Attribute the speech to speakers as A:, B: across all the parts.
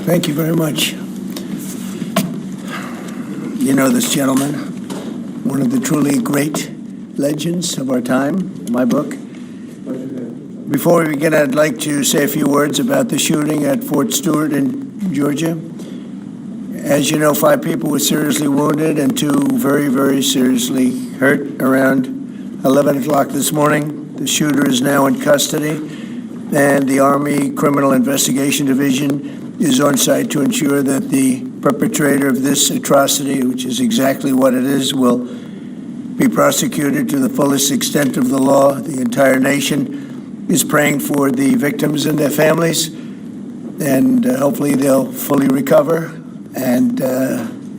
A: Thank you very much. You know this gentleman, one of the truly great legends of our time, my book. Before we begin, I'd like to say a few words about the shooting at Fort Stewart in Georgia. As you know, 5 people were seriously wounded and 2 very, very seriously hurt around 11 o'clock this morning. The shooter is now in custody, and the Army Criminal Investigation Division is on site to ensure that the perpetrator of this atrocity, which is exactly what it is, will be prosecuted to the fullest extent of the law. The entire nation is praying for the victims and their families, and hopefully they'll fully recover, and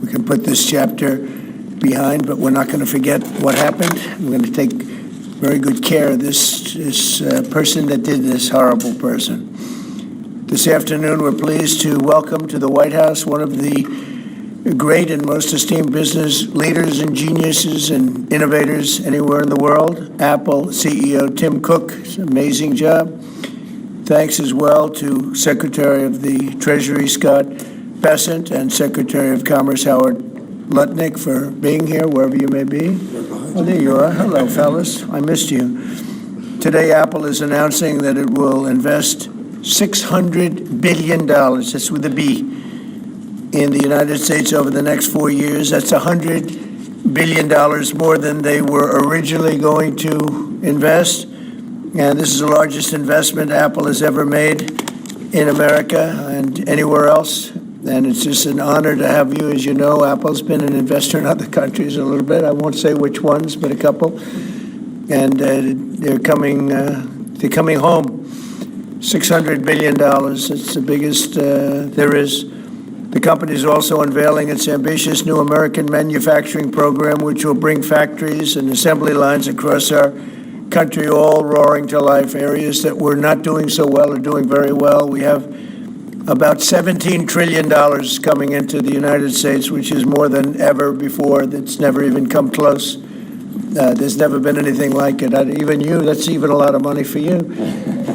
A: we can put this chapter behind, but we're not going to forget what happened. We're going to take very good care of this person that did this, horrible person. This afternoon, we're pleased to welcome to the White House one of the great and most esteemed business leaders and geniuses and innovators anywhere in the world, Apple CEO Tim Cook. It's an amazing job. Thanks as well to Secretary of the Treasury Scott Bessent and Secretary of Commerce Howard Lutnick for being here, wherever you may be. Oh, there you are. Hello, fellas. I missed you. Today, Apple is announcing that it will invest $600 billion, that's with a B, in the United States over the next 4 years. That's $100 billion more than they were originally going to invest. And this is the largest investment Apple has ever made in America and anywhere else. And it's just an honor to have you. As you know, Apple's been an investor in other countries a little bit. I won't say which ones, but a couple. And they're coming home. $600 billion, it's the biggest there is. The company is also unveiling its ambitious new American manufacturing program, which will bring factories and assembly lines across our country, all roaring to life. Areas that were not doing so well are doing very well. We have about $17 trillion coming into the United States, which is more than ever before. That's never even come close. There's never been anything like it. Even you, that's even a lot of money for you.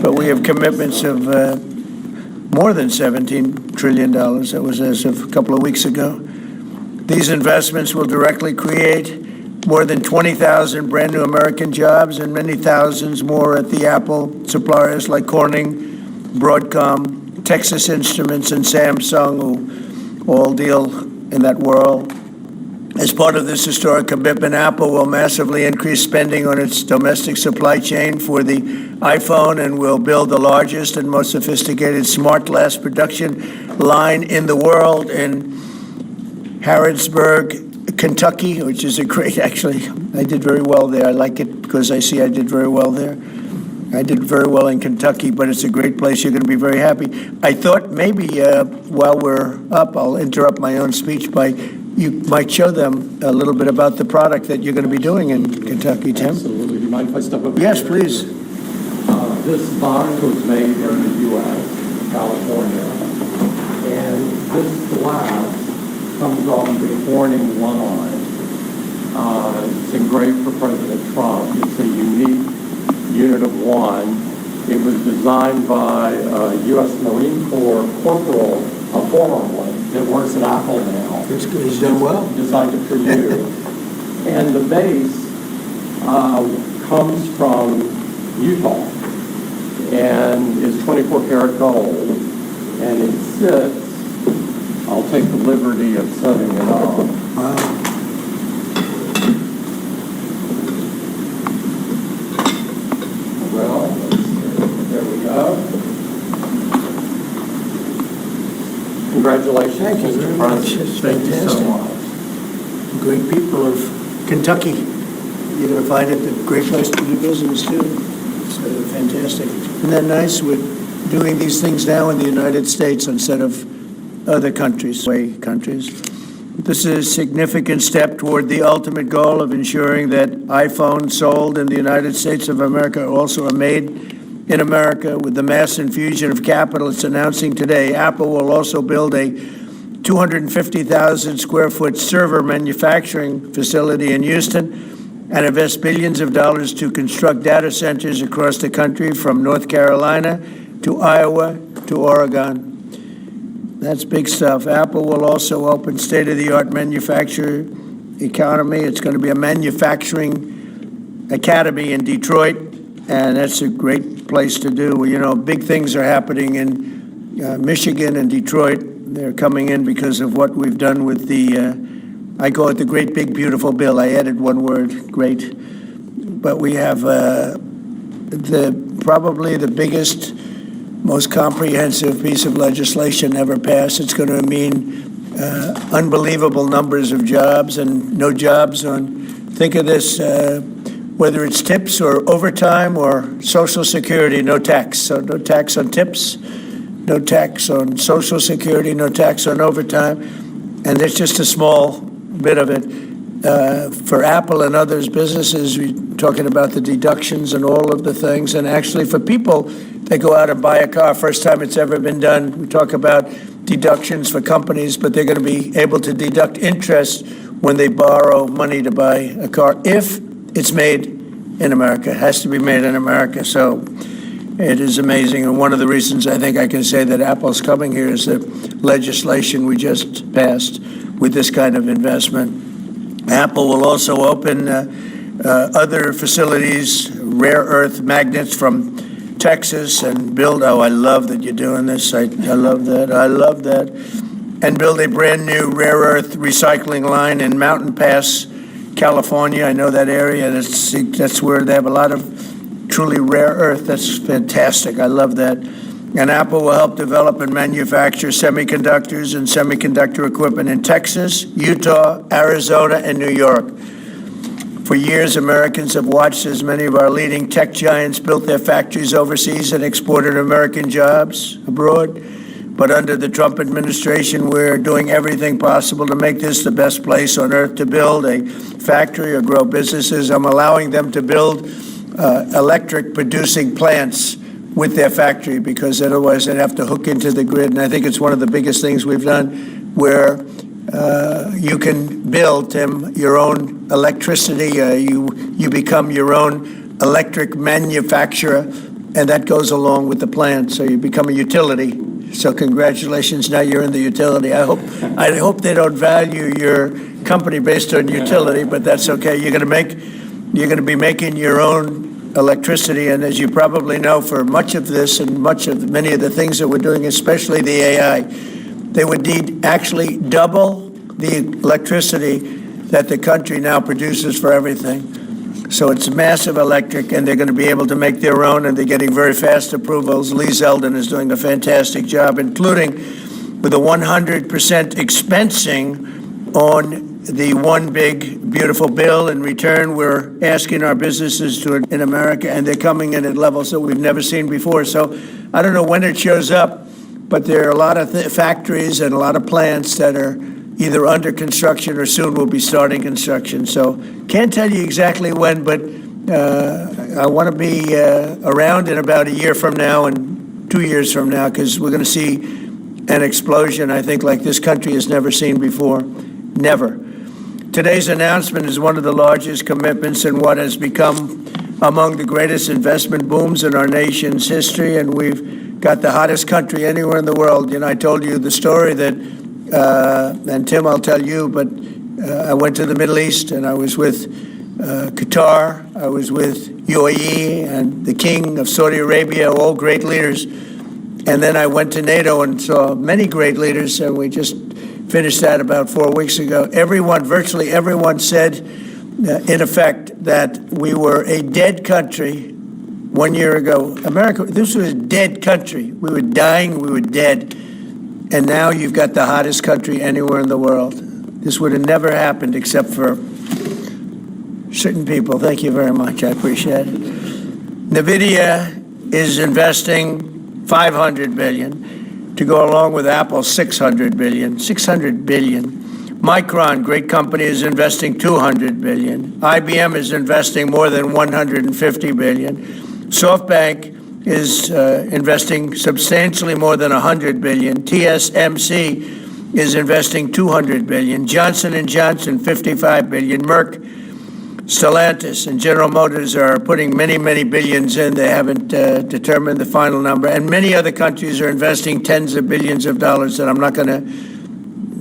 A: But we have commitments of more than $17 trillion. That was as of a couple of weeks ago. These investments will directly create more than 20,000 brand new American jobs and many thousands more at the Apple suppliers like Corning, Broadcom, Texas Instruments, and Samsung, who all deal in that world. As part of this historic commitment, Apple will massively increase spending on its domestic supply chain for the iPhone and will build the largest and most sophisticated smart glass production line in the world in Harrodsburg, Kentucky, which is a great, actually, I did very well there. I like it because I see I did very well there. I did very well in Kentucky, but it's a great place. You're going to be very happy. I thought maybe while we're up, I'll interrupt my own speech by you might show them a little bit about the product that you're going to be doing in Kentucky, Tim.
B: Absolutely. Do you mind if I step up?
A: Yes, please.
B: This box was made in the U.S., California, and this glass comes on the Corning line. It's engraved for President Trump. It's a unique unit of one. It was designed by a U.S. Marine Corps corporal, a former one, that works at Apple now.
A: That's good. He's done well.
B: Designed it for you. And the base comes from Utah and is 24 karat gold. And it sits I'll take the liberty of setting it off. Well, there we go. Congratulations,
A: Thank you very
B: Mr.
A: much.
B: President.
A: It's
B: Thank you so
A: fantastic.
B: much.
A: Great people of Kentucky. You're going to find it a great place to do business, too. It's fantastic. Isn't that nice? We're doing these things now in the United States instead of other countries. This is a significant step toward the ultimate goal of ensuring that iPhones sold in the United States of America also are made in America. With the mass infusion of capital it's announcing today, Apple will also build a 250,000 square foot server manufacturing facility in Houston and invest billions of dollars to construct data centers across the country from North Carolina to Iowa to Oregon. That's big stuff. Apple will also open state-of-the-art manufacturing economy. It's going to be a manufacturing academy in Detroit, and that's a great place to do. You know, big things are happening in Michigan and Detroit. They're coming in because of what we've done with the, I call it the great, big, beautiful bill. I added one word, great. But we have probably the biggest, most comprehensive piece of legislation ever passed. It's going to mean unbelievable numbers of jobs and no jobs on, think of this, whether it's tips or overtime or Social Security, no tax. So no tax on tips, no tax on Social Security, no tax on overtime. And there's just a small bit of it. For Apple and others, businesses, we're talking about the deductions and all of the things. And actually for people, they go out and buy a car, first time it's ever been done. We talk about deductions for companies, but they're going to be able to deduct interest when they borrow money to buy a car if it's made in America. It has to be made in America. So it is amazing. And one of the reasons I think I can say that Apple's coming here is the legislation we just passed with this kind of investment. Apple will also open other facilities, rare earth magnets from Texas, and build, oh, I love that you're doing this. I love that. I love that. And build a brand new rare earth recycling line in Mountain Pass, California. I know that area. That's where they have a lot of truly rare earth. That's fantastic. I love that. And Apple will help develop and manufacture semiconductors and semiconductor equipment in Texas, Utah, Arizona, and New York. For years, Americans have watched as many of our leading tech giants built their factories overseas and exported American jobs abroad. But under the Trump administration, we're doing everything possible to make this the best place on earth to build a factory or grow businesses. I'm allowing them to build electric producing plants with their factory, because otherwise they'd have to hook into the grid. And I think it's one of the biggest things we've done, where you can build, Tim, your own electricity. You become your own electric manufacturer, and that goes along with the plant. So you become a utility. So congratulations, now you're in the utility. I hope they don't value your company based on utility, but that's okay. You're going to be making your own electricity, and as you probably know, for much of this and many of the things that we're doing, especially the AI, they would need actually double the electricity that the country now produces for everything. So it's massive electric, and they're going to be able to make their own, and they're getting very fast approvals. Lee Zeldin is doing a fantastic job, including with a 100% expensing on the one big, beautiful bill. In return, we're asking our businesses to in America, and they're coming in at levels that we've never seen before. So I don't know when it shows up, but there are a lot of factories and a lot of plants that are either under construction or soon will be starting construction. So can't tell you exactly when, but I want to be around in about a year from now and 2 years from now, because we're going to see an explosion, I think, like this country has never seen before. Never. Today's announcement is one of the largest commitments in what has become among the greatest investment booms in our nation's history, and we've got the hottest country anywhere in the world. You know, I told you the story that, and Tim, I'll tell you, but I went to the Middle East, and I was with Qatar, I was with UAE, and the King of Saudi Arabia, all great leaders. And then I went to NATO and saw many great leaders, and we just finished that about 4 weeks ago. Virtually everyone said, in effect, that we were a dead country 1 year ago. America, this was a dead country. We were dying, we were dead. And now you've got the hottest country anywhere in the world. This would have never happened except for certain people. Thank you very much. I appreciate it. NVIDIA is investing $500 billion to go along with Apple's $600 billion. $600 billion. Micron, great company, is investing $200 billion. IBM is investing more than $150 billion. SoftBank is investing substantially more than $100 billion. TSMC is investing $200 billion. Johnson & Johnson, $55 billion. Merck, Stellantis, and General Motors are putting many, many billions in. They haven't determined the final number. And many other countries are investing tens of billions of dollars, and I'm not going to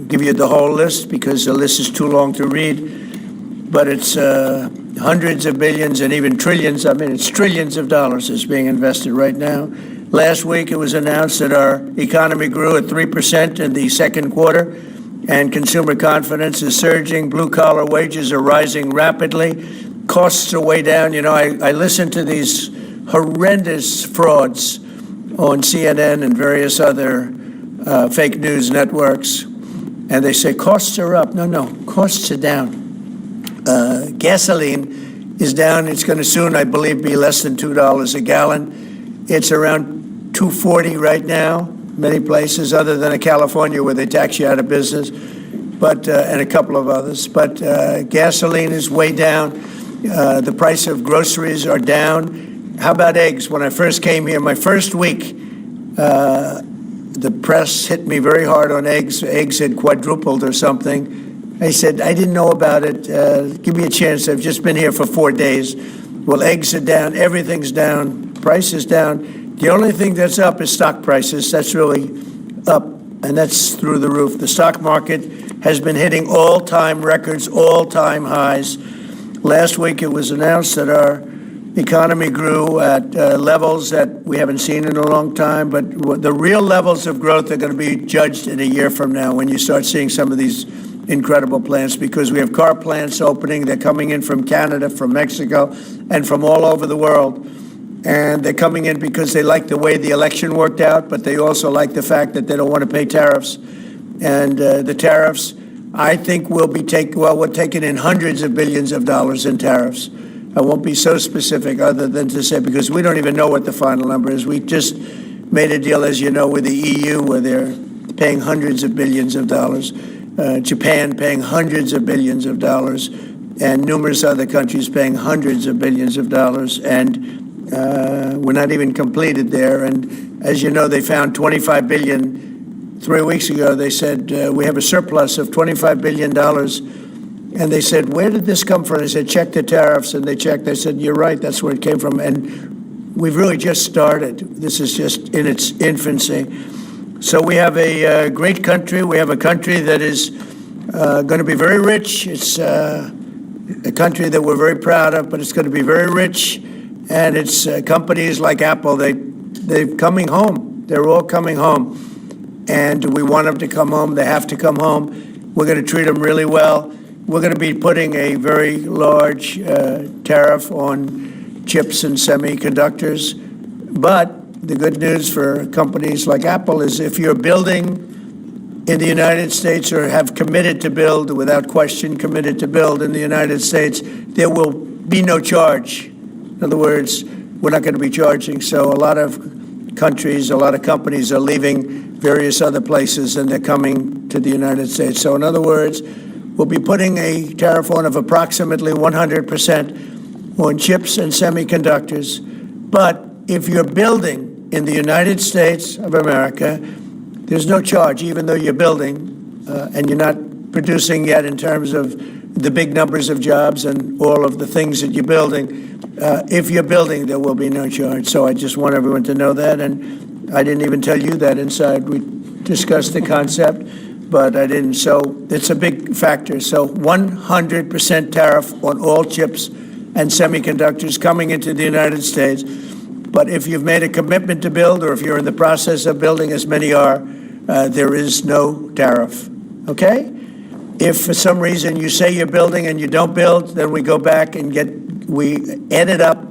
A: give you the whole list because the list is too long to read. But it's hundreds of billions and even trillions. I mean, it's trillions of dollars is being invested right now. Last week, it was announced that our economy grew at 3% in the second quarter, and consumer confidence is surging. Blue-collar wages are rising rapidly. Costs are way down. You know, I listen to these horrendous frauds on CNN and various other fake news networks, and they say costs are up. No, costs are down. Gasoline is down. It's going to soon, I believe, be less than $2 a gallon. It's around $2.40 right now, many places other than in California where they tax you out of business, but and a couple of others. But gasoline is way down. The price of groceries are down. How about eggs? When I first came here, my first week, the press hit me very hard on eggs. Eggs had quadrupled or something. I said, I didn't know about it. Give me a chance. I've just been here for 4 days. Well, eggs are down. Everything's down. Price is down. The only thing that's up is stock prices. That's really up, and that's through the roof. The stock market has been hitting all-time records, all-time highs. Last week, it was announced that our economy grew at levels that we haven't seen in a long time, but the real levels of growth are going to be judged in a year from now when you start seeing some of these incredible plants, because we have car plants opening. They're coming in from Canada, from Mexico, and from all over the world. And they're coming in because they like the way the election worked out, but they also like the fact that they don't want to pay tariffs. And the tariffs, I think, we're taking in hundreds of billions of dollars in tariffs. I won't be so specific other than to say, because we don't even know what the final number is. We just made a deal, as you know, with the EU where they're paying hundreds of billions of dollars. Japan paying hundreds of billions of dollars, and numerous other countries paying hundreds of billions of dollars. And we're not even completed there. And as you know, they found $25 billion 3 weeks ago. They said, we have a surplus of $25 billion. And they said, where did this come from? I said, check the tariffs. And they checked. They said, you're right, that's where it came from. And we've really just started. This is just in its infancy. So we have a great country. We have a country that is going to be very rich. It's a country that we're very proud of, but it's going to be very rich. And it's companies like Apple, they're coming home. They're all coming home. And we want them to come home. They have to come home. We're going to treat them really well. We're going to be putting a very large tariff on chips and semiconductors. But the good news for companies like Apple is if you're building in the United States or have committed to build, without question committed to build in the United States, there will be no charge. In other words, we're not going to be charging. So a lot of countries, a lot of companies are leaving various other places and they're coming to the United States. So in other words, we'll be putting a tariff on of approximately 100% on chips and semiconductors. But if you're building in the United States of America, there's no charge, even though you're building and you're not producing yet in terms of the big numbers of jobs and all of the things that you're building. If you're building, there will be no charge. So I just want everyone to know that. And I didn't even tell you that inside. We discussed the concept, but I didn't. So it's a big factor. So 100% tariff on all chips and semiconductors coming into the United States. But if you've made a commitment to build, or if you're in the process of building, as many are, there is no tariff. okay? If for some reason you say you're building and you don't build, then we go back and we add it up,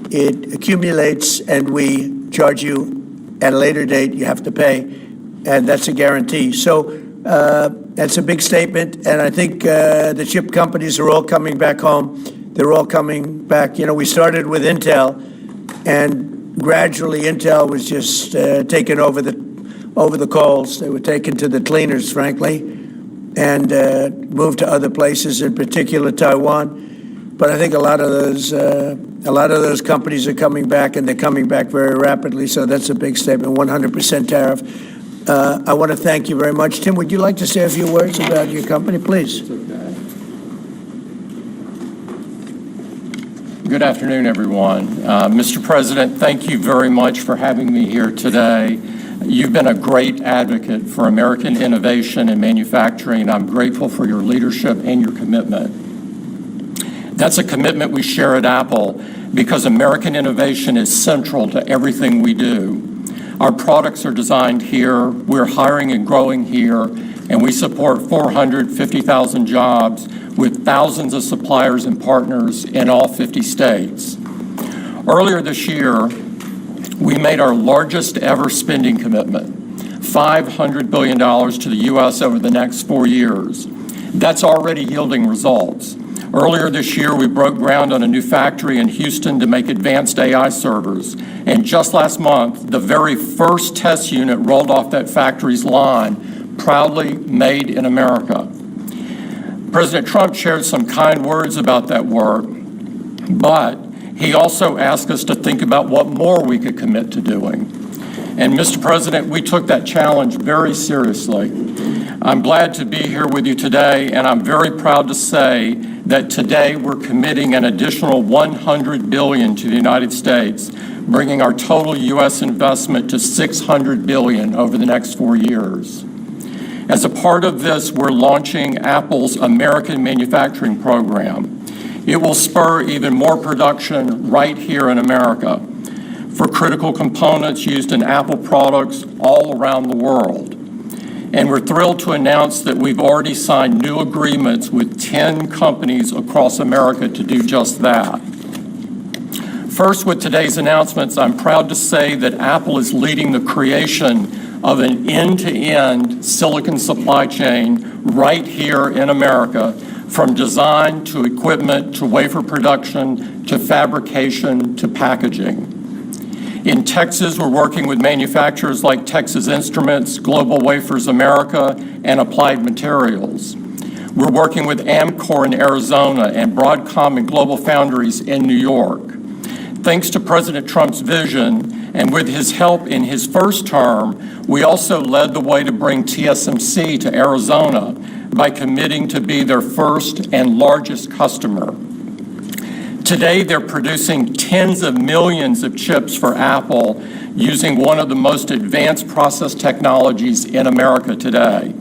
A: it accumulates, and we charge you at a later date. You have to pay, and that's a guarantee. So that's a big statement, and I think the chip companies are all coming back home. They're all coming back. You know, we started with Intel, and gradually Intel was just taken over the coals. They were taken to the cleaners, frankly, and moved to other places, in particular Taiwan. But I think a lot of those companies are coming back, and they're coming back very rapidly. So that's a big statement. 100% tariff. I want to thank you very much. Tim, would you like to say a few words about your company, please?
C: Good afternoon, everyone. Mr. President, thank you very much for having me here today. You've been a great advocate for American innovation and manufacturing. I'm grateful for your leadership and your commitment. That's a commitment we share at Apple because American innovation is central to everything we do. Our products are designed here, we're hiring and growing here, and we support 450,000 jobs with thousands of suppliers and partners in all 50 states. Earlier this year, we made our largest ever spending commitment, $500 billion to the U.S. over the next 4 years. That's already yielding results. Earlier this year, we broke ground on a new factory in Houston to make advanced AI servers. And just last month, the very first test unit rolled off that factory's line, proudly made in America. President Trump shared some kind words about that work, but he also asked us to think about what more we could commit to doing. And Mr. President, we took that challenge very seriously. I'm glad to be here with you today, and I'm very proud to say that today we're committing an additional $100 billion to the United States, bringing our total U.S. investment to $600 billion over the next 4 years. As a part of this, we're launching Apple's American Manufacturing Program. It will spur even more production right here in America for critical components used in Apple products all around the world. And we're thrilled to announce that we've already signed new agreements with 10 companies across America to do just that. First, with today's announcements, I'm proud to say that Apple is leading the creation of an end-to-end silicon supply chain right here in America, from design to equipment to wafer production to fabrication to packaging. In Texas, we're working with manufacturers like Texas Instruments, Global Wafers America, and Applied Materials. We're working with Amcor in Arizona and Broadcom and Global Foundries in New York. Thanks to President Trump's vision, and with his help in his first term, we also led the way to bring TSMC to Arizona by committing to be their first and largest customer. Today, they're producing tens of millions of chips for Apple using one of the most advanced process technologies in America today.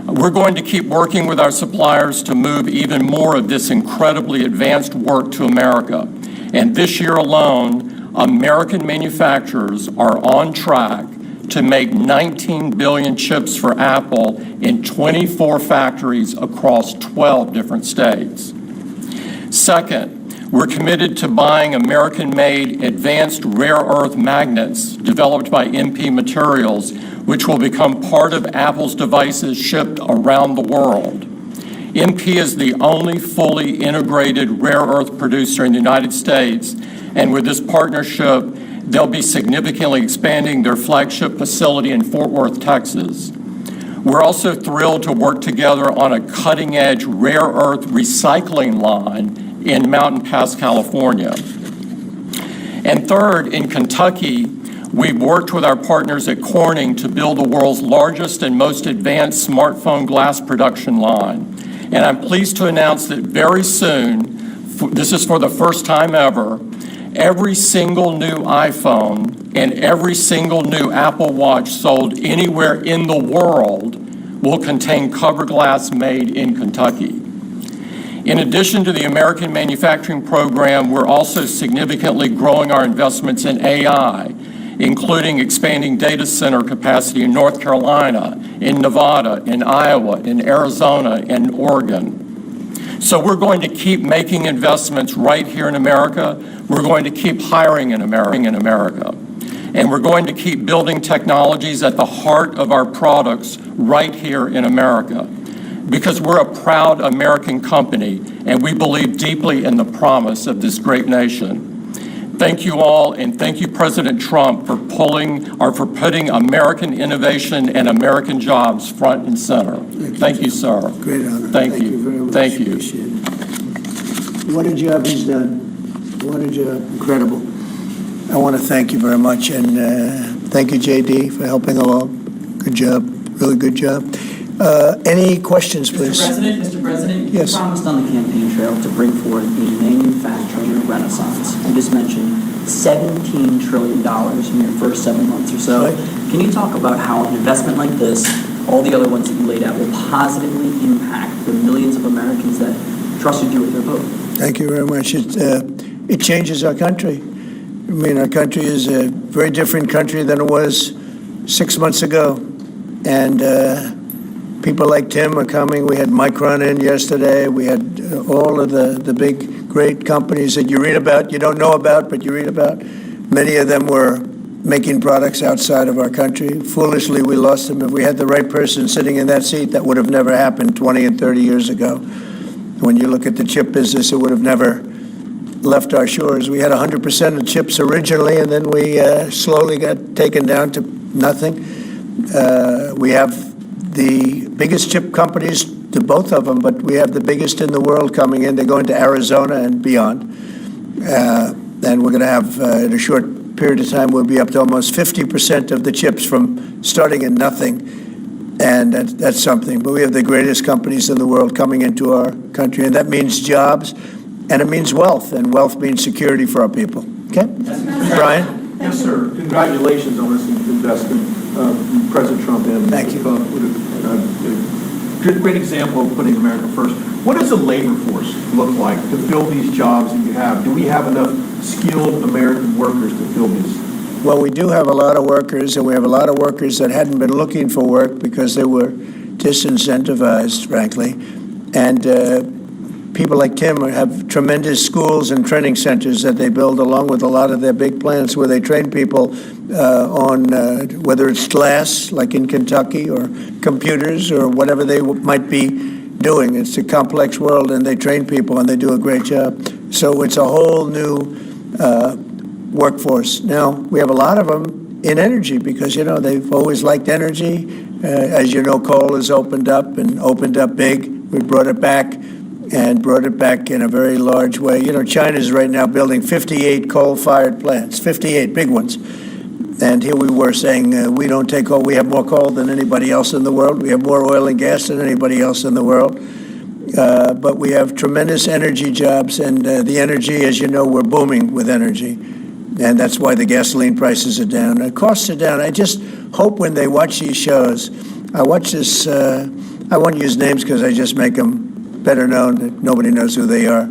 C: We're going to keep working with our suppliers to move even more of this incredibly advanced work to America. And this year alone, American manufacturers are on track to make 19 billion chips for Apple in 24 factories across 12 different states. Second, we're committed to buying American-made advanced rare earth magnets developed by MP Materials, which will become part of Apple's devices shipped around the world. MP is the only fully integrated rare earth producer in the United States, and with this partnership, they'll be significantly expanding their flagship facility in Fort Worth, Texas. We're also thrilled to work together on a cutting-edge rare earth recycling line in Mountain Pass, California. And third, in Kentucky, we've worked with our partners at Corning to build the world's largest and most advanced smartphone glass production line. And I'm pleased to announce that very soon, this is for the first time ever, every single new iPhone and every single new Apple Watch sold anywhere in the world will contain cover glass made in Kentucky. In addition to the American Manufacturing Program, we're also significantly growing our investments in AI. including expanding data center capacity in North Carolina, in Nevada, in Iowa, in Arizona, and Oregon. So we're going to keep making investments right here in America. We're going to keep hiring in America. And we're going to keep building technologies at the heart of our products right here in America. Because we're a proud American company, and we believe deeply in the promise of this great nation. Thank you all, and thank you, President Trump, for putting American innovation and American jobs front and center. Thank you, sir.
A: Great honor.
C: Thank you
A: very much.
C: Thank you.
A: Appreciate it. What a job he's done. What a job. Incredible. I want to thank you very much, and thank you, JD, for helping along. Good job. Really good job. Any questions, please?
D: Mr. President,
A: Yes.
D: you promised on the campaign trail to bring forth a manufacturing renaissance. You just mentioned $17 trillion in your first 7 months or so.
A: Right.
D: Can you talk about how an investment like this, all the other ones that you laid out, will positively impact the millions of Americans that trusted you with their vote?
A: Thank you very much. It changes our country. I mean, our country is a very different country than it was 6 months ago. And people like Tim are coming. We had Micron in yesterday. We had all of the big, great companies that you read about, you don't know about, but you read about. Many of them were making products outside of our country. Foolishly, we lost them. If we had the right person sitting in that seat, that would have never happened 20 and 30 years ago. When you look at the chip business, it would have never left our shores. We had 100% of chips originally, and then we slowly got taken down to nothing. We have the biggest chip companies, to both of them, but we have the biggest in the world coming in. They're going to Arizona and beyond. And we're going to have, in a short period of time, we'll be up to almost 50% of the chips from starting in nothing. And that's something. But we have the greatest companies in the world coming into our country, and that means jobs, and it means wealth, and wealth means security for our people. Okay? Brian?
E: Yes, sir. Congratulations on this investment, President Trump. And
A: Thank you.
E: Great example of putting America first. What does the labor force look like to fill these jobs that you have? Do we have enough skilled American workers to fill these?
A: Well, we do have a lot of workers, and we have a lot of workers that hadn't been looking for work because they were disincentivized, frankly. And people like Tim have tremendous schools and training centers that they build along with a lot of their big plants where they train people on whether it's glass, like in Kentucky, or computers, or whatever they might be doing. It's a complex world, and they train people, and they do a great job. So it's a whole new workforce. Now, we have a lot of them in energy because, you know, they've always liked energy. As you know, coal has opened up big. We brought it back and brought it back in a very large way. You know, China's right now building 58 coal-fired plants, 58 big ones. And here we were saying we don't take coal. We have more coal than anybody else in the world. We have more oil and gas than anybody else in the world. But we have tremendous energy jobs, and the energy, as you know, we're booming with energy. And that's why the gasoline prices are down. The costs are down. I just hope when they watch these shows, I watch this, I won't use names because I just make them better known, that nobody knows who they are.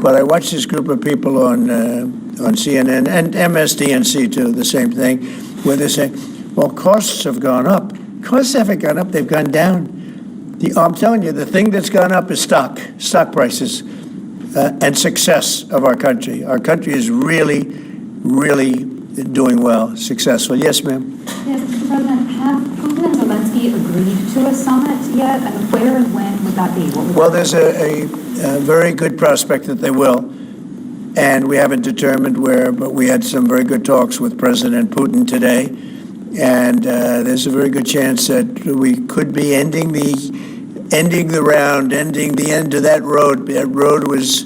A: But I watch this group of people on CNN and MSDNC too, the same thing, where they say, well, costs have gone up. Costs haven't gone up, they've gone down. I'm telling you, the thing that's gone up is stock prices and success of our country. Our country is really, really doing well, successful. Yes, ma'am?
F: Yes, Mr. President, have Putin and Zelensky agreed to a summit yet? And where and when would that be?
A: Well, there's a very good prospect that they will. And we haven't determined where, but we had some very good talks with President Putin today. And there's a very good chance that we could be ending the end of that road. That road was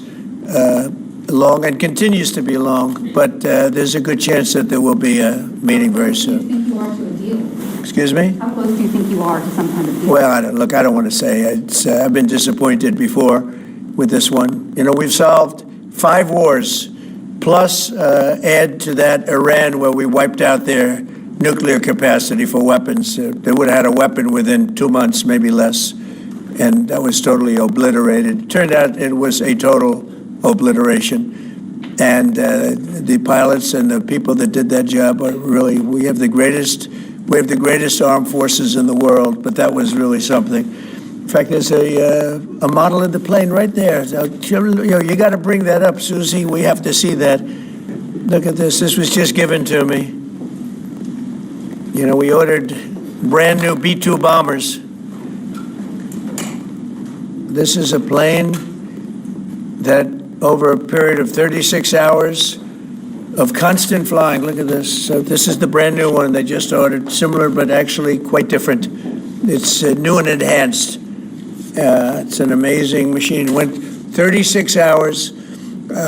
A: long and continues to be long, but there's a good chance that there will be a meeting very soon.
F: How close do you think you are to a deal?
A: Excuse me?
F: How close do you think you are to some kind of deal?
A: Well, I don't want to say. I've been disappointed before with this one. You know, we've solved 5 wars, plus add to that Iran, where we wiped out their nuclear capacity for weapons. They would have had a weapon within 2 months, maybe less, and that was totally obliterated. Turned out it was a total obliteration. And the pilots and the people that did that job are really, we have the greatest armed forces in the world, but that was really something. In fact, there's a model of the plane right there. So, you got to bring that up, Susie. We have to see that. Look at this. This was just given to me. We ordered brand new B-2 bombers. This is a plane that over a period of 36 hours of constant flying. Look at this. So this is the brand new one they just ordered. Similar, but actually quite different. It's new and enhanced. It's an amazing machine. Went 36 hours.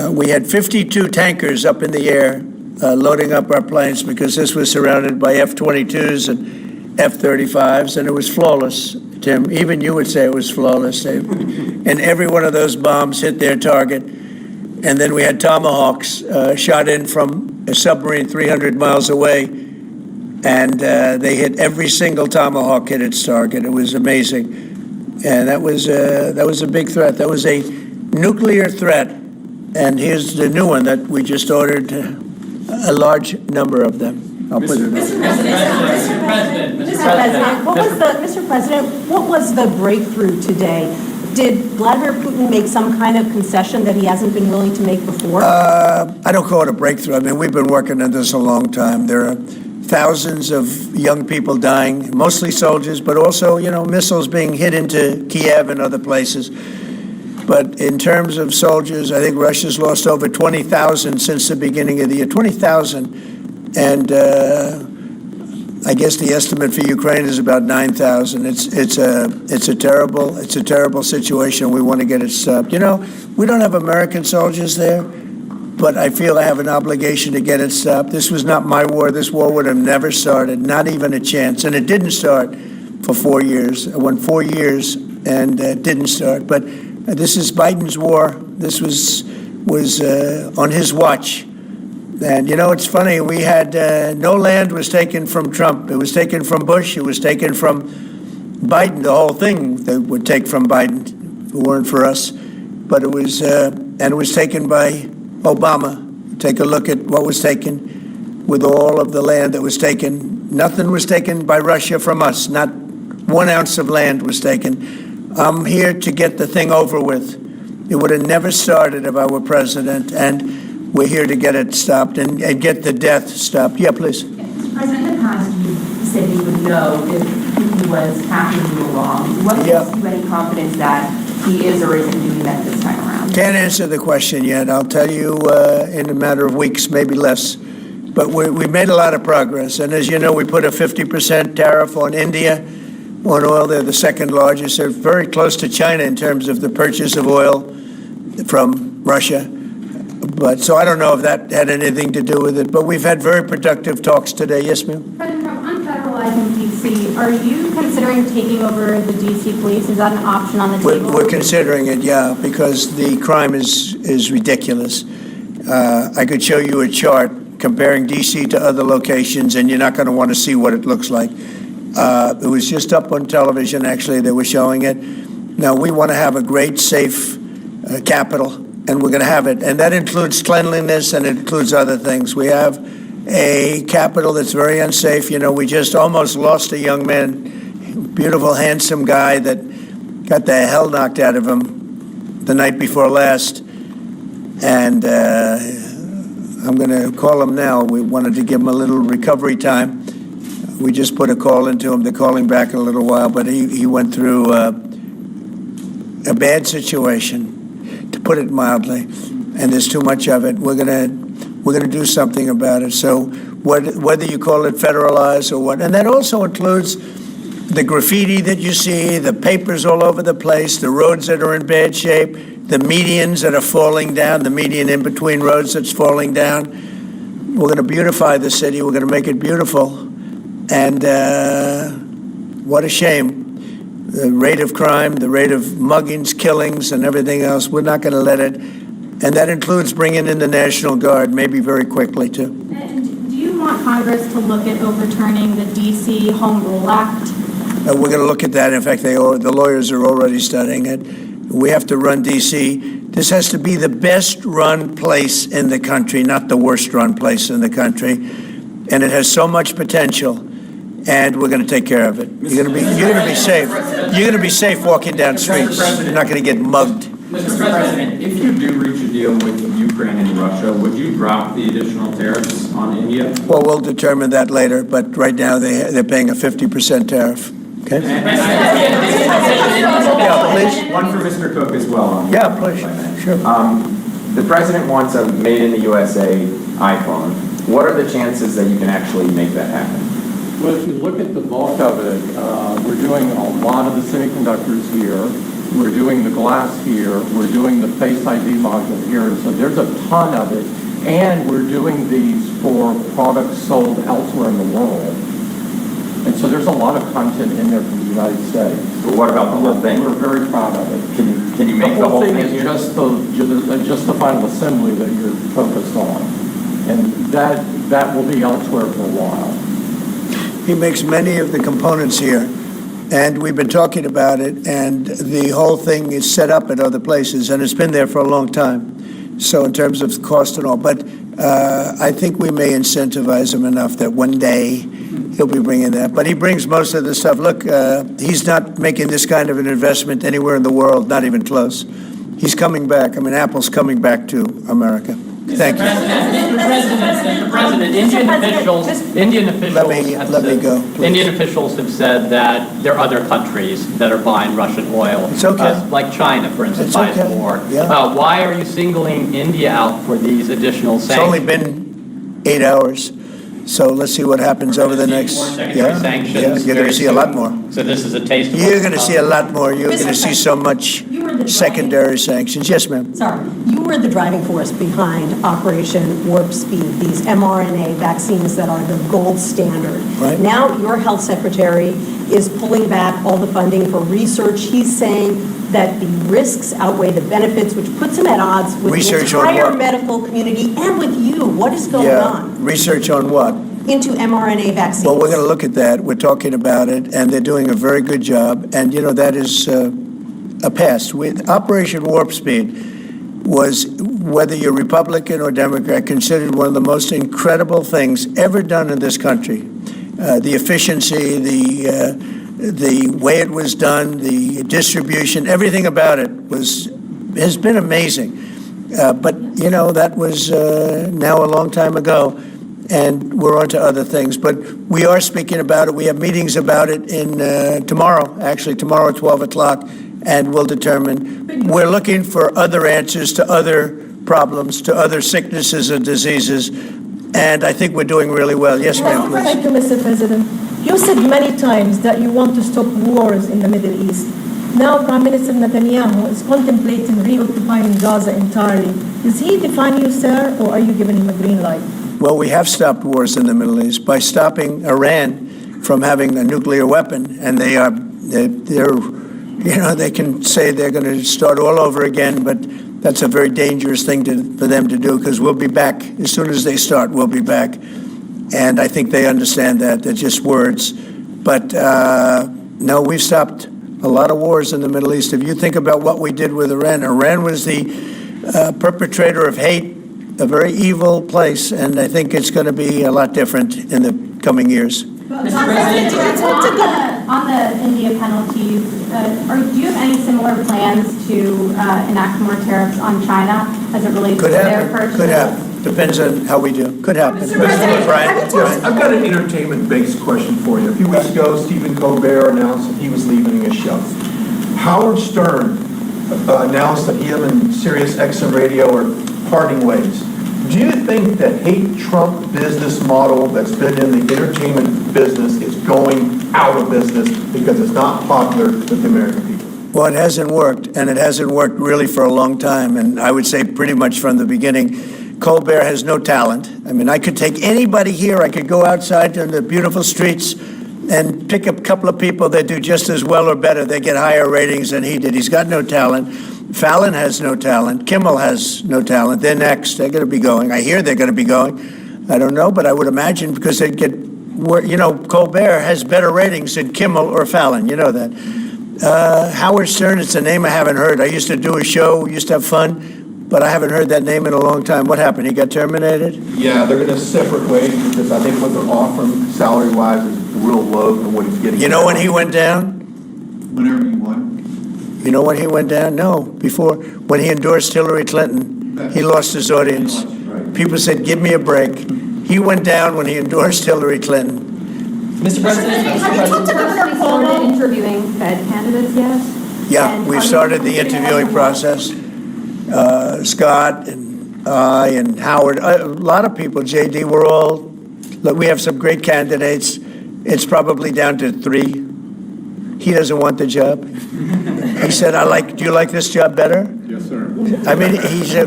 A: We had 52 tankers up in the air loading up our planes because this was surrounded by F-22s and F-35s, and it was flawless, Tim. Even you would say it was flawless. And every one of those bombs hit their target. And then we had Tomahawks shot in from a submarine 300 miles away, and they hit every single Tomahawk hit its target. It was amazing. And that was a big threat. That was a nuclear threat. And here's the new one that we just ordered, a large number of them. I'll put it up.
G: Mr. President, what was the breakthrough today? Did Vladimir Putin make some kind of concession that he hasn't been willing to make before?
A: I don't call it a breakthrough. I mean, we've been working on this a long time. There are thousands of young people dying, mostly soldiers, but also, missiles being hit into Kiev and other places. But in terms of soldiers, I think Russia's lost over 20,000 since the beginning of the year. 20,000. And I guess the estimate for Ukraine is about 9,000. It's a terrible situation. We want to get it stopped. We don't have American soldiers there, but I feel I have an obligation to get it stopped. This was not my war. This war would have never started, not even a chance. And it didn't start for 4 years. It went 4 years and it didn't start. But this is Biden's war. This was on his watch. And, it's funny, we had no land was taken from Trump. It was taken from Bush. It was taken from Biden. The whole thing they would take from Biden if it weren't for us. But it was taken by Obama. Take a look at what was taken with all of the land that was taken. Nothing was taken by Russia from us. Not 1 ounce of land was taken. I'm here to get the thing over with. It would have never started if I were president. And we're here to get it stopped and get the death stopped. Yeah, please.
H: President, in the past, you said you would know if Putin was passing you along. What gives you any confidence that he is or isn't doing that this time around?
A: Can't answer the question yet. I'll tell you in a matter of weeks, maybe less. But we made a lot of progress. And as you know, we put a 50% tariff on India on oil. They're the second largest. They're very close to China in terms of the purchase of oil from Russia. But so I don't know if that had anything to do with it. But we've had very productive talks today. Yes, ma'am?
F: President Trump, on federalizing D.C., are you considering taking over the D.C. police? Is that an option on the table?
A: We're considering it, yeah, because the crime is ridiculous. I could show you a chart comparing D.C. to other locations, and you're not going to want to see what it looks like. It was just up on television, actually, they were showing it. Now, we want to have a great, safe capital. And we're going to have it. And that includes cleanliness and it includes other things. We have a capital that's very unsafe. We just almost lost a young man, beautiful, handsome guy that got the hell knocked out of him the night before last. And I'm going to call him now. We wanted to give him a little recovery time. We just put a call into him. They're calling back in a little while. But he went through a bad situation, to put it mildly, and there's too much of it. We're gonna do something about it. So whether you call it federalized or what, and that also includes the graffiti that you see, the papers all over the place, the roads that are in bad shape, the medians that are falling down, the median in between roads that's falling down. We're going to beautify the city. We're going to make it beautiful. And what a shame. The rate of crime, the rate of muggings, killings, and everything else, we're not going to let it. And that includes bringing in the National Guard, maybe very quickly, too.
F: And do you want Congress to look at overturning the D.C. Home Rule Act? We're
A: going to look at that. In fact, the lawyers are already studying it. We have to run D.C. This has to be the best-run place in the country, not the worst-run place in the country. And it has so much potential, and we're going to take care of it. You're going to be safe. You're going to be safe walking down streets. You're not going to get mugged.
I: Mr. President, if you do reach a deal with Ukraine and Russia, would you drop the additional tariffs on India?
A: Well, we'll determine that later, but right now they're paying a 50% tariff. Okay? Yeah, please.
I: One for Mr. Cook as well.
A: Yeah, please. Sure.
J: The president wants a made-in-the-USA iPhone. What are the chances that you can actually make that happen?
C: Well, if you look at the bulk of it, we're doing a lot of the semiconductors here. We're doing the glass here. We're doing the Face ID module here. So there's a ton of it. And we're doing these for products sold elsewhere in the world. And so there's a lot of content in there from the United States.
J: But what about the whole thing?
C: We're very proud of it.
J: Can you make the whole thing
C: is
J: here?
C: just the final assembly that you're focused on. And that will be elsewhere for a while.
A: He makes many of the components here, and we've been talking about it, and the whole thing is set up at other places, and it's been there for a long time. So in terms of cost and all, but I think we may incentivize him enough that one day he'll be bringing that. But he brings most of the stuff. Look, he's not making this kind of an investment anywhere in the world, not even close. He's coming back. I mean, Apple's coming back to America. Thank you.
K: Mr. President, Indian officials have said that there are other countries that are buying Russian oil.
A: It's okay.
K: Like China, for instance,
A: It's
K: buys
A: okay.
K: more.
A: Yeah.
K: Why are you singling India out for these additional
A: It's only
K: sanctions?
A: been 8 hours, so let's see what happens over the next.
K: More secondary sanctions
A: you're going to
K: very
A: see a lot more.
K: soon. So this is a taste of
A: You're
K: what's
A: going to
K: come.
A: see a lot more. You're going to see so much
G: You were the
A: secondary sanctions. Yes, ma'am.
G: Sorry, you were the driving force behind Operation Warp Speed, these mRNA vaccines that are the gold standard.
A: Right.
G: Now your health secretary is pulling back all the funding for research. He's saying that the risks outweigh the benefits, which puts him at odds with
A: Research
G: the
A: on
G: entire
A: what?
G: medical community and with you. What is going
A: Yeah.
G: on
A: Research on what?
G: into mRNA vaccines?
A: Well, we're going to look at that. We're talking about it, and they're doing a very good job. And, you know, that is a pass. With Operation Warp Speed was, whether you're Republican or Democrat, considered one of the most incredible things ever done in this country. The efficiency, the way it was done, the distribution, everything about it has been amazing. But, you know, that was now a long time ago. And we're on to other things. But we are speaking about it. We have meetings about it tomorrow at 12 o'clock, and we'll determine. We're looking for other answers to other problems, to other sicknesses and diseases, and I think we're doing really well. Yes, ma'am, please.
L: Thank you, Mr. President. You said many times that you want to stop wars in the Middle East. Now Prime Minister Netanyahu is contemplating reoccupying Gaza entirely. Is he defying you, sir, or are you giving him a green light?
A: Well, we have stopped wars in the Middle East by stopping Iran from having a nuclear weapon, and they're you know, they can say they're going to start all over again, but that's a very dangerous thing for them to do, because we'll be back. As soon as they start, we'll be back. And I think they understand that. They're just words. But no, we've stopped a lot of wars in the Middle East. If you think about what we did with Iran, Iran was the perpetrator of hate, a very evil place, and I think it's going to be a lot different in the coming years.
F: On the India penalties, do you have any similar plans to enact more tariffs on China as it relates to their purchases?
A: Could happen. Depends on how we do. Could happen. Brian?
E: I've got an entertainment-based question for you. A few weeks ago, Stephen Colbert announced that he was leaving his show. Howard Stern announced that him and Sirius XM Radio are parting ways. Do you think that hate Trump business model that's been in the entertainment business is going out of business because it's not popular with the American people?
A: Well, it hasn't worked, and it hasn't worked really for a long time, and I would say pretty much from the beginning. Colbert has no talent. I mean, I could take anybody here. I could go outside to the beautiful streets and pick a couple of people that do just as well or better. They get higher ratings than he did. He's got no talent. Fallon has no talent. Kimmel has no talent. They're next. They're going to be going. I hear they're going to be going. I don't know, but I would imagine because they'd get, you know, Colbert has better ratings than Kimmel or Fallon. You know that. Howard Stern, it's a name I haven't heard. I used to do a show, used to have fun, but I haven't heard that name in a long time. What happened? He got terminated?
E: Yeah, they're going to separate ways because I think what they're offering salary-wise is real low than what he's getting.
A: You know when he went down?
E: Whenever you want.
A: You know when he went down? No, before. When he endorsed Hillary Clinton, he lost his audience. People said, give me a break. He went down when he endorsed Hillary Clinton.
D: Mr. President,
F: Have you talked to Governor Cuomo? Interviewing Fed candidates yet?
A: Yeah,
F: And
A: we've
F: are you
A: started the
F: interviewing
A: interviewing process. Scott and I and Howard, a lot of people, JD, look, we have some great candidates. It's probably down to 3. He doesn't want the job. He said, do you like this job better?
I: Yes, sir.
A: I mean,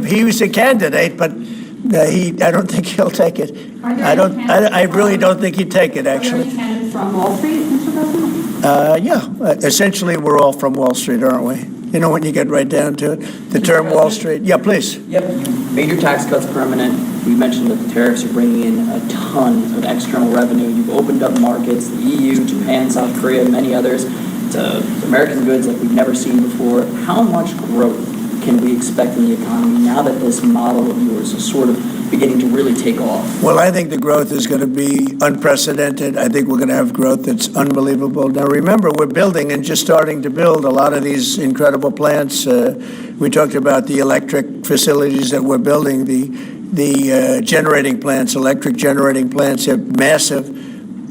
A: he was a candidate, but I don't think he'll take it. I really don't think he'd take it,
F: Are there
A: actually.
F: any candidates from Wall Street, Mr. President?
A: Yeah, essentially, we're all from Wall Street, aren't we? You know, when you get right down to it, the term Wall Street. Yeah, please.
D: Yep, you made your tax cuts permanent. We mentioned that the tariffs are bringing in a ton of external revenue. You've opened up markets, the EU, Japan, South Korea, many others, to American goods like we've never seen before. How much growth can we expect in the economy now that this model of yours is sort of beginning to really take off?
A: Well, I think the growth is going to be unprecedented. I think we're going to have growth that's unbelievable. Now, remember, we're building and just starting to build a lot of these incredible plants. We talked about the electric facilities that we're building, the generating plants, electric generating plants. They're massive,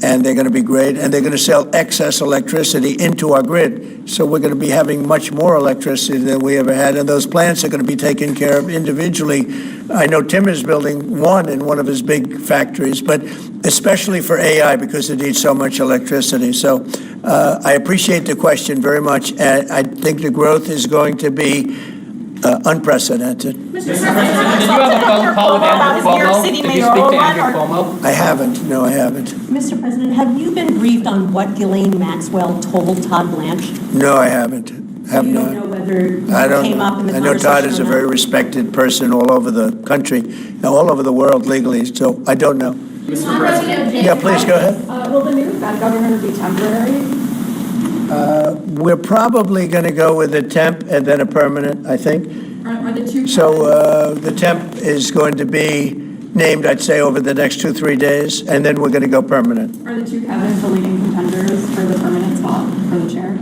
A: and they're going to be great, and they're going to sell excess electricity into our grid. So we're going to be having much more electricity than we ever had, and those plants are going to be taken care of individually. I know Tim is building one in one of his big factories, but especially for AI because it needs so much electricity. So I appreciate the question very much. I think the growth is going to be unprecedented.
K: Mr. President, did you have a phone call with Andrew Cuomo? Did you speak to Andrew Cuomo?
A: I haven't. No, I haven't.
G: Mr. President, have you been briefed on what Ghislaine Maxwell told Todd Blanche?
A: No, I haven't. Have
G: You
A: not.
G: don't know whether
A: I
G: it
A: don't
G: came up in the
A: I know Todd
G: conversation
A: is
G: or
A: a
G: not?
A: very respected person all over the country, all over the world legally, so I don't know.
H: Mr. President.
A: Yeah, please, go ahead.
F: Will the new Fed governor be temporary?
A: We're probably going to go with a temp and then a permanent, I think.
F: Are the two
A: So the temp is going to be named, I'd say, over the next 2-3 days, and then we're going to go permanent.
F: Are the two Kevins the leading contenders for the permanent spot for the chair?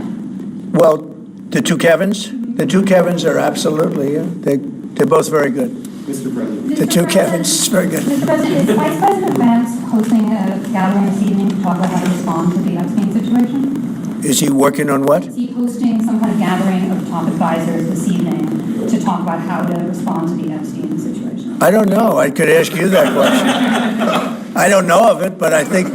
A: Well, the two Kevins? The two Kevins are absolutely, yeah, they're both very good.
I: Mr. President.
A: The two Kevins, very good.
F: Mr. President, is Vice President Vance hosting a gathering this evening to talk about how to respond to the Epstein situation?
A: Is he working on what?
F: Is he hosting some kind of gathering of top advisors this evening to talk about how to respond to the Epstein situation?
A: I don't know. I could ask you that question. I don't know of it, but I think,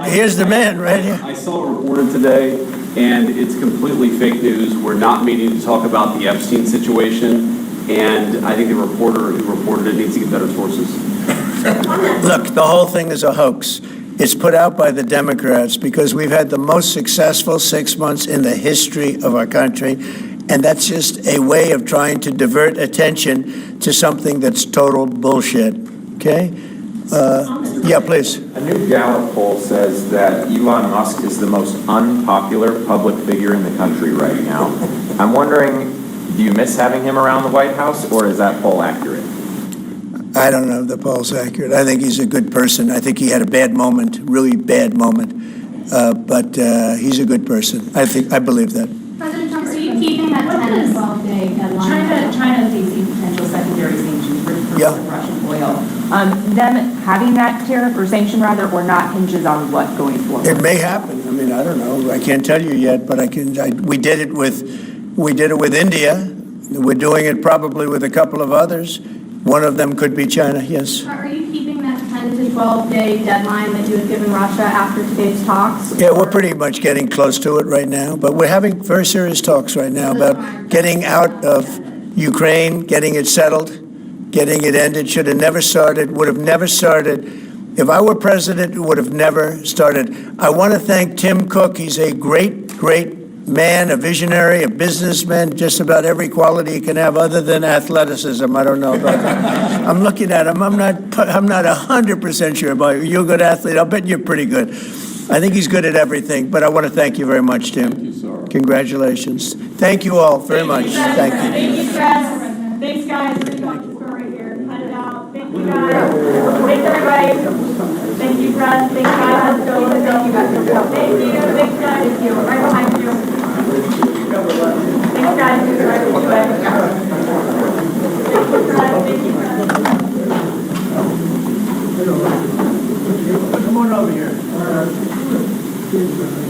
A: here's the man right here.
M: I saw it reported today, and it's completely fake news. We're not meeting to talk about the Epstein situation, and I think the reporter who reported it needs to get better sources.
A: Look, the whole thing is a hoax. It's put out by the Democrats because we've had the most successful 6 months in the history of our country, and that's just a way of trying to divert attention to something that's total bullshit, okay? Yeah, please.
J: A new Gallup poll says that Elon Musk is the most unpopular public figure in the country right now. I'm wondering, do you miss having him around the White House, or is that poll accurate?
A: I don't know if the poll's accurate. I think he's a good person. I think he had a bad moment, really bad moment, but he's a good person. I believe that.
F: President Trump, are you keeping that 10 to 12-day deadline?
H: China facing potential secondary sanctions for
A: Yeah.
H: Russian oil. Them having that tariff or sanction rather, or not hinges on what going forward?
A: It may happen. I mean, I don't know. I can't tell you yet, but we did it with India. We're doing it probably with a couple of others. One of them could be China, yes.
F: Are you keeping that 10 to 12-day deadline that you had given Russia after today's talks?
A: Yeah, we're pretty much getting close to it right now, but we're having very serious talks right now about getting out of Ukraine, getting it settled, getting it ended. Should have never started, would have never started. If I were president, it would have never started. I want to thank Tim Cook. He's a great man, a visionary, a businessman, just about every quality he can have other than athleticism. I don't know about that. I'm looking at him. I'm not 100% sure about you. You're a good athlete. I'll bet you're pretty good. I think he's good at everything, but I want to thank you very much, Tim.
I: Thank you, sir.
A: Congratulations. Thank you all very much. Thank you.
F: Thank you, Chris. Thanks, guys. We're going to go right here. Cut it out. Thank you, guys. Thanks, everybody. Thank you, Chris. Thanks, guys. Let's go. Thank you, guys. Thank you. Thanks, guys. Thank you. Right behind you. Thanks, guys. Right this way. Thank you, Chris. Thank you, Chris.
A: Come on over here.
F: Thanks, guys.